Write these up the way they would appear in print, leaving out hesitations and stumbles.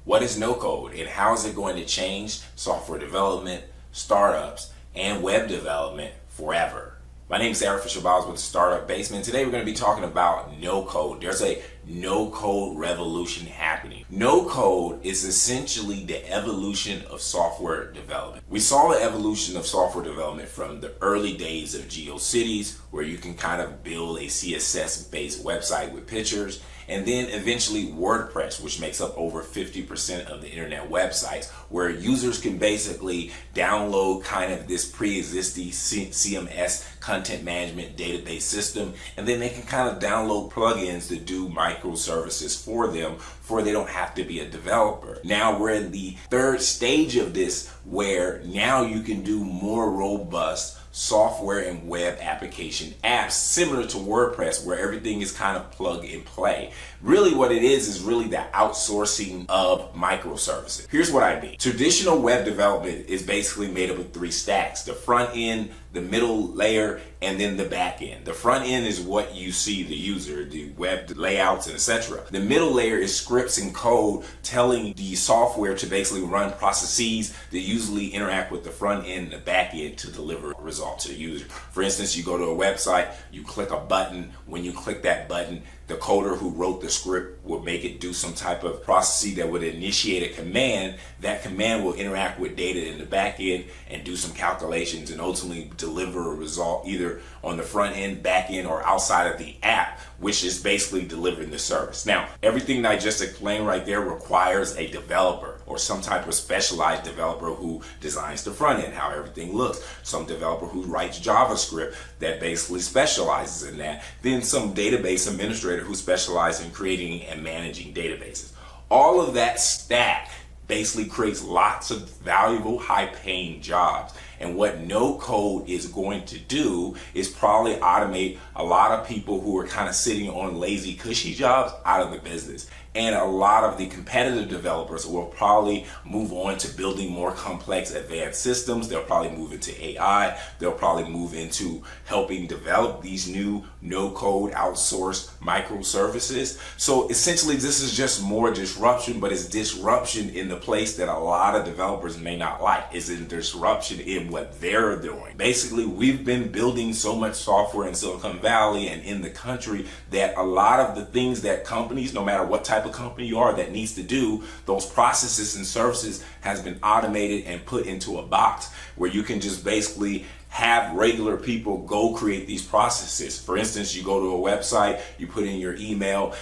What is no code and how is it going to change software development, startups, and web development forever? My name is Eric Fisher-Biles with Startup Basement. Today we're going to be talking about no code. There's a no code revolution happening. No code is essentially the evolution of software development. We saw the evolution of software development from the early days of GeoCities, where you can kind of build a CSS-based website with pictures, and then eventually WordPress, which makes up over 50% of the internet websites, where users can basically download kind of this pre-existing CMS content management database system, and then they can kind of download plugins to do microservices for them, for they don't have to be a developer. Now we're in the third stage of this, where now you can do more robust software and web application apps similar to WordPress, where everything is kind of plug and play. Really what it is really the outsourcing of microservices. Here's what I mean. Traditional web development is basically made up of three stacks: the front end, the middle layer, and then the back end. The front end is what you see, the user, the web layouts, and etc. The middle layer is scripts and code telling the software to basically run processes that usually interact with the front end and the back end to deliver a result to the user. For instance, you go to a website, you click a button. When you click that button, the coder who wrote the script will make it do some type of process that would initiate a command. That command will interact with data in the back end and do some calculations and ultimately deliver a result either on the front end, back end, or outside of the app, which is basically delivering the service. Now, everything that I just explained right there requires a developer or some type of specialized developer who designs the front end, how everything looks. Some developer who writes JavaScript that basically specializes in that. Then some database administrator who specializes in creating and managing databases. All of that stack basically creates lots of valuable, high-paying jobs. And what no code is going to do is probably automate a lot of people who are kind of sitting on lazy, cushy jobs out of the business. And a lot of the competitive developers will probably move on to building more complex advanced systems. They'll probably move into AI. They'll probably move into helping develop these new no-code outsourced microservices. So essentially this is just more disruption, but it's disruption in the place that a lot of developers may not like. It's a disruption in what they're doing. Basically, we've been building so much software in Silicon Valley and in the country that a lot of the things that companies, no matter what type of company you are, that needs to do those processes and services has been automated and put into a box where you can just basically have regular people go create these processes. For instance, you go to a website, you put in your email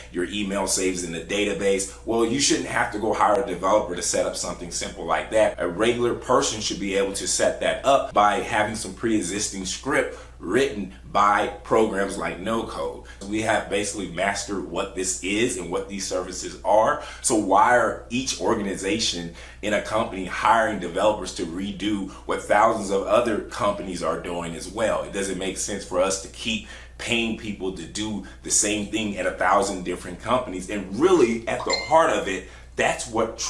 saves in the database. Well, you shouldn't have to go hire a developer to set up something simple like that. A regular person should be able to set that up by having some pre-existing script written by programs like no code. We have basically mastered what this is and what these services are. So why are each organization in a company hiring developers to redo what thousands of other companies are doing as well? It doesn't make sense for us to keep paying people to do the same thing at 1,000 different companies. And really, at the heart of it, that's what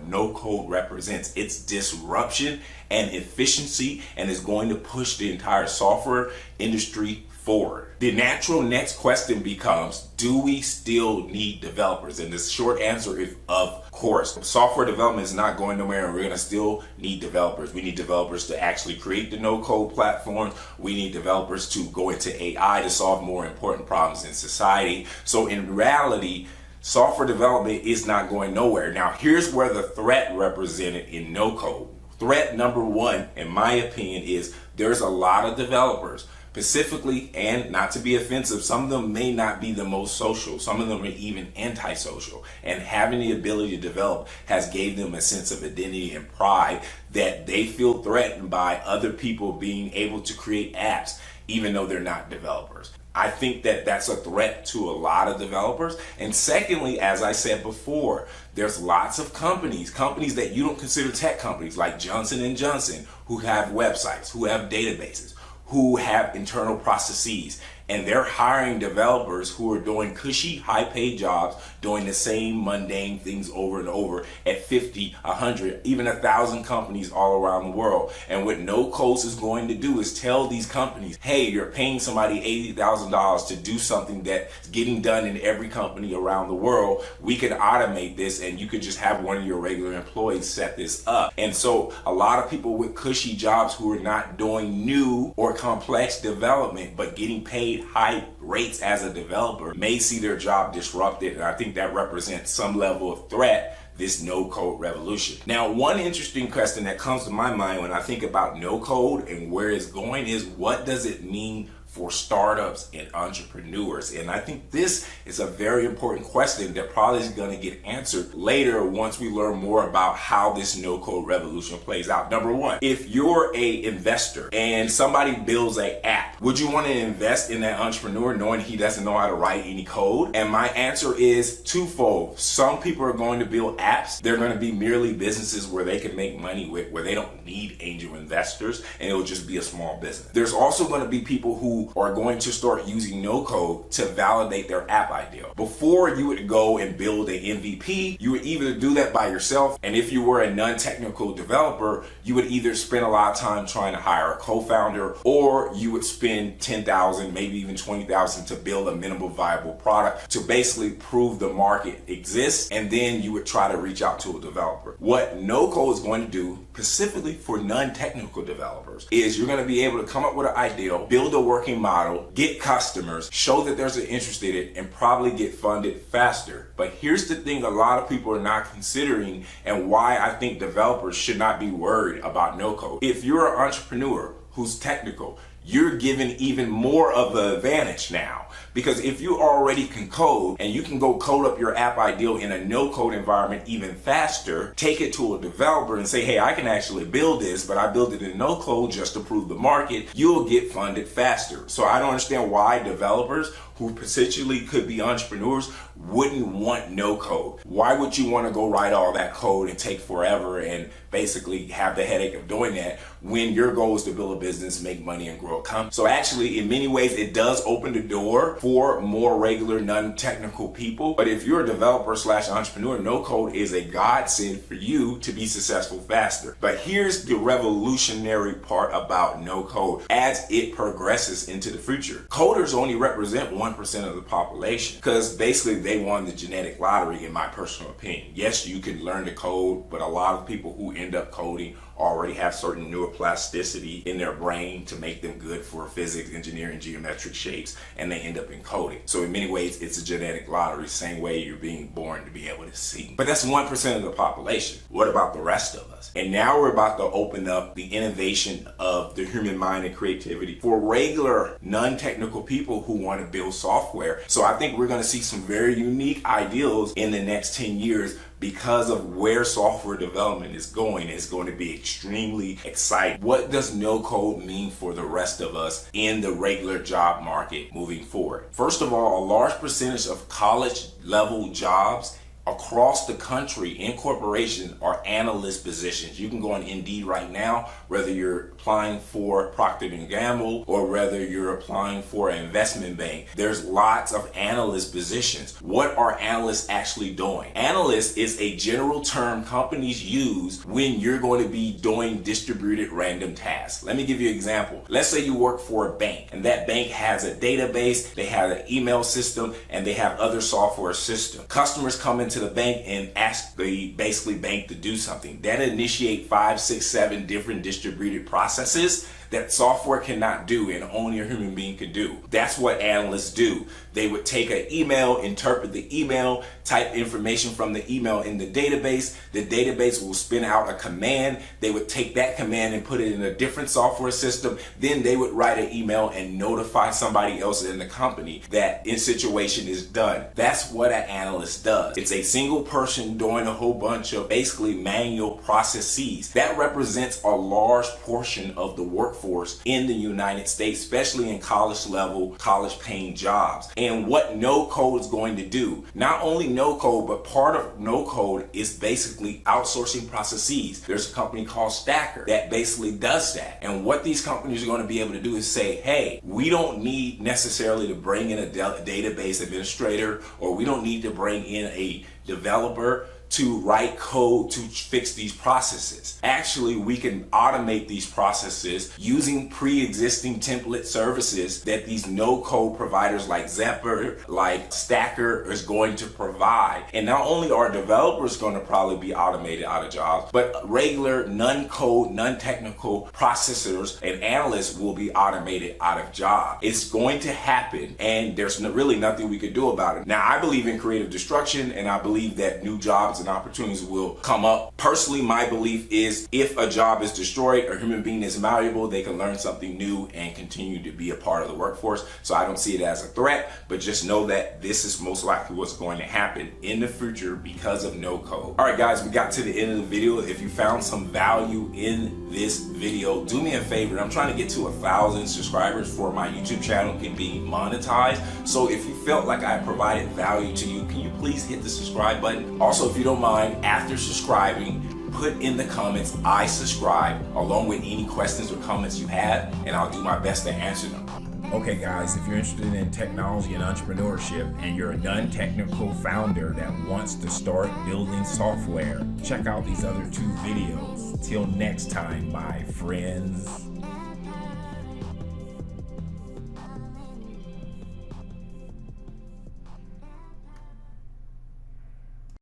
no code represents. It's disruption and efficiency, and is going to push the entire software industry forward. The natural next question becomes, do we still need developers? And the short answer is, of course. Software development is not going nowhere, and we're going to still need developers. We need developers to actually create the no-code platforms. We need developers to go into AI to solve more important problems in society. So in reality, software development is not going nowhere. Now, here's where the threat represented in no code. Threat number one, in my opinion, is there's a lot of developers, specifically, and not to be offensive, some of them may not be the most social. Some of them are even antisocial. And having the ability to develop has gave them a sense of identity and pride that they feel threatened by other people being able to create apps, even though they're not developers. I think that that's a threat to a lot of developers. And secondly, as I said before, there's lots of companies that you don't consider tech companies, like Johnson & Johnson, who have websites, who have databases, who have internal processes. and they're hiring developers who are doing cushy, high-paid jobs, doing the same mundane things over and over at 50, 100, even 1,000 companies all around the world. And what no code is going to do is tell these companies, hey, you're paying somebody $80,000 to do something that's getting done in every company around the world. We could automate this, and you could just have one of your regular employees set this up. And so a lot of people with cushy jobs who are not doing new or complex development but getting paid high rates as a developer may see their job disrupted, and I think that represents some level of threat, this no-code revolution. Now, one interesting question that comes to my mind when I think about no-code and where it's going is, what does it mean for startups and entrepreneurs? And I think this is a very important question that probably is going to get answered later once we learn more about how this no-code revolution plays out. Number one, if you're a investor and somebody builds an app, would you want to invest in that entrepreneur knowing he doesn't know how to write any code? And my answer is twofold. Some people are going to build apps. They're going to be merely businesses where they can make money with, where they don't need angel investors, and it'll just be a small business. There's also going to be people who are going to start using no code to validate their app idea. Before, you would go and build an MVP, you would either do that by yourself, and if you were a non-technical developer, you would either spend a lot of time trying to hire a co-founder, or you would spend $10,000, maybe even $20,000 to build a minimal viable product to basically prove the market exists, and then you would try to reach out to a developer. What no code is going to do, specifically for non-technical developers, is you're going to be able to come up with an idea, build a working model, get customers, show that there's an interest in it, and probably get funded faster. But here's the thing a lot of people are not considering, and why I think developers should not be worried about no code. If you're an entrepreneur who's technical, you're given even more of an advantage now. Because if you already can code, and you can go code up your app ideal in a no-code environment even faster, take it to a developer and say, hey, I can actually build this, but I built it in no code just to prove the market, you'll get funded faster. So I don't understand why developers who potentially could be entrepreneurs wouldn't want no code. Why would you want to go write all that code and take forever and basically have the headache of doing that when your goal is to build a business, make money, and grow a company? So actually, in many ways, it does open the door for more regular, non-technical people. But if you're a developer / entrepreneur, no code is a godsend for you to be successful faster. But here's the revolutionary part about no code as it progresses into the future. Coders only represent 1% of the population, because basically they won the genetic lottery, in my personal opinion. Yes, you can learn to code, but a lot of people who end up coding already have certain neuroplasticity in their brain to make them good for physics, engineering, geometric shapes, and they end up in coding. So in many ways, it's a genetic lottery, same way you're being born to be able to see. But that's 1% of the population. What about the rest of us? And now we're about to open up the innovation of the human mind and creativity for regular, non-technical people who want to build software. So I think we're going to see some very unique ideals in the next 10 years because of where software development is going. It's going to be extremely exciting. What does no code mean for the rest of us in the regular job market moving forward? First of all, a large percentage of college level jobs across the country in corporations are analyst positions. You can go on Indeed right now, whether you're applying for Procter & Gamble or whether you're applying for an investment bank. There's lots of analyst positions. What are analysts actually doing? Analyst is a general term companies use when you're going to be doing distributed random tasks. Let me give you an example. Let's say you work for a bank, and that bank has a database, they have an email system, and they have other software systems. Customers come into the bank and ask the bank to do something. That initiate 5, 6, 7 different distributed processes that software cannot do and only a human being can do. That's what analysts do. They would take an email, interpret the email, type information from the email in the database. The database will spin out a command. They would take that command and put it in a different software system. Then they would write an email and notify somebody else in the company that in situation is done. That's what an analyst does. It's a single person doing a whole bunch of basically manual processes. That represents a large portion of the workforce workforce in the United States, especially in college level, college paying jobs. And what no code is going to do, not only no code, but part of no code is basically outsourcing processes. There's a company called Stacker that basically does that. And what these companies are going to be able to do is say, hey, we don't need necessarily to bring in a database administrator, or we don't need to bring in a developer to write code to fix these processes. Actually, we can automate these processes using pre-existing template services that these no-code providers like Zepper, like Stacker is going to provide. And not only are developers going to probably be automated out of jobs, but regular non-code, non-technical processors and analysts will be automated out of jobs. It's going to happen, and there's really nothing we could do about it. Now, I believe in creative destruction, and I believe that new jobs and opportunities will come up. Personally, my belief is if a job is destroyed, a human being is malleable, they can learn something new and continue to be a part of the workforce. So I don't see it as a threat, but just know that this is most likely what's going to happen in the future because of no code. All right, guys, we got to the end of the video. If you found some value in this video, do me a favor. I'm trying to get to 1,000 subscribers for my YouTube channel can be monetized. So if you felt like I provided value to you, can you please hit the subscribe button? Also, if you don't mind, after subscribing, put in the comments, I subscribe, along with any questions or comments you have, and I'll do my best to answer them. Okay guys, if you're interested in technology and entrepreneurship and you're a non-technical founder that wants to start building software, check out these other 2 videos. Till next time, my friends.